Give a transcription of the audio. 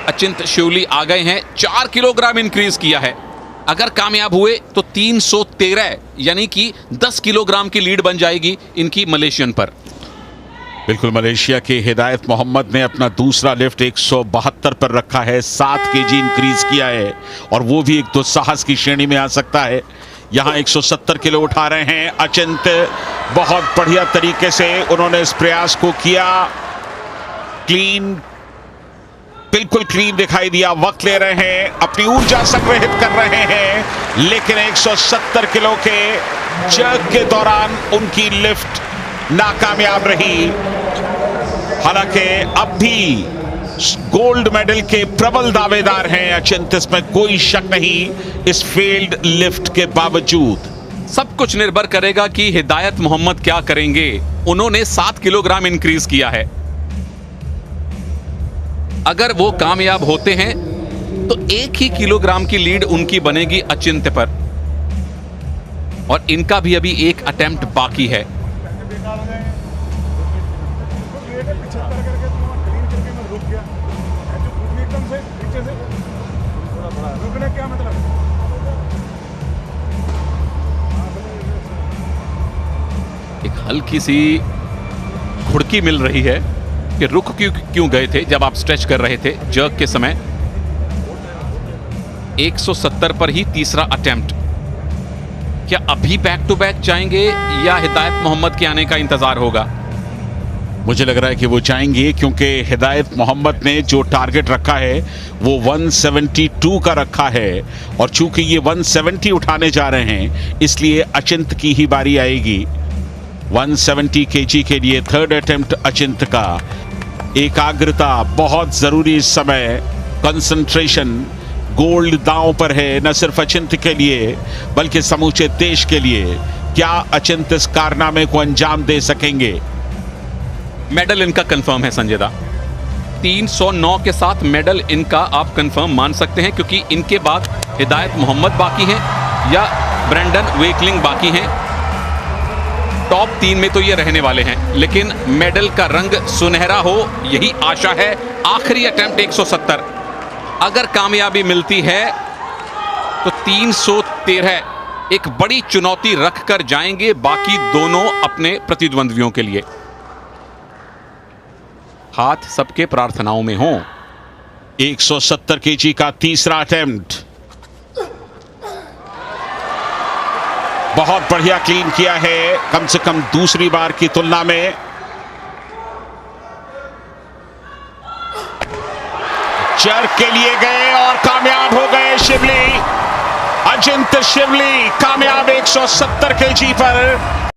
अचिंत शिवली आ गए हैं, 4 kilogram increase किया है। अगर कामयाब हुए तो 313 यानी कि 10 किलोग्राम की लीड बन जाएगी इनकी मलेशियन पर। बिल्कुल, मलेशिया के हिदायत मोहम्मद ने अपना दूसरा लिफ्ट 172 पर रखा है, 7 केजी इंक्रीज किया है और वो भी एक दुस्साहस की श्रेणी में आ सकता है। यहां 170 किलो उठा रहे हैं अचिंत। बहुत बढ़िया तरीके से उन्होंने इस प्रयास को किया। क्लीन, बिल्कुल क्लीन दिखाई दिया। वक्त ले रहे हैं, अपनी ऊर्जा संग्रहित कर रहे हैं, लेकिन 170 किलो के जर्क के दौरान उनकी लिफ्ट नाकामयाब रही। हालांकि अब भी गोल्ड मेडल के प्रबल दावेदार हैं अचिंत, इसमें कोई शक नहीं। इस फेल्ड लिफ्ट के बावजूद सब कुछ निर्भर करेगा कि हिदायत मोहम्मद क्या करेंगे। उन्होंने 7 किलोग्राम इंक्रीज किया है। अगर वो कामयाब होते हैं तो 1 ही किलोग्राम की लीड उनकी बनेगी अचिंत पर, और इनका भी अभी एक अटेम्प्ट बाकी है। एक हल्की सी घुड़की मिल रही है कि रुक क्यों गए थे जब आप स्ट्रेच कर रहे थे जर्क के समय। 170 पर ही तीसरा अटेम्प्ट। क्या अभी बैक टू बैक जाएंगे या हिदायत मोहम्मद के आने का इंतजार होगा? मुझे लग रहा है कि वो जाएंगे, क्योंकि हिदायत मोहम्मद ने जो टारगेट रखा है वो 172 का रखा है, और चूंकि ये 170 उठाने जा रहे हैं इसलिए अचिंत की ही बारी आएगी। 170 केजी के लिए थर्ड अटेम्प्ट अचिंत का। एकाग्रता बहुत जरूरी इस समय, कंसंट्रेशन। गोल्ड दांव पर है, न सिर्फ अचिंत के लिए बल्कि समूचे देश के लिए। क्या अचिंत इस कारनामे को अंजाम दे सकेंगे? मेडल इनका कंफर्म है संजय दा। 309 के साथ मेडल इनका आप कंफर्म मान सकते हैं, क्योंकि इनके बाद हिदायत मोहम्मद बाकी हैं या ब्रेंडन वेकलिंग बाकी हैं। टॉप 3 में तो ये रहने वाले हैं, लेकिन मेडल का रंग सुनहरा हो यही आशा है। आखिरी अटेम्प्ट 170, अगर कामयाबी मिलती है तो 313 एक बड़ी चुनौती रखकर जाएंगे बाकी दोनों अपने प्रतिद्वंद्वियों के लिए। हाथ सबके प्रार्थनाओं में हो। 170 केजी का तीसरा अटेम्प्ट, बहुत बढ़िया क्लीन किया है, कम से कम दूसरी बार की तुलना में। जर्क के लिए गए और कामयाब हो गए शिवली। अचिंत शिवली कामयाब 170 केजी पर।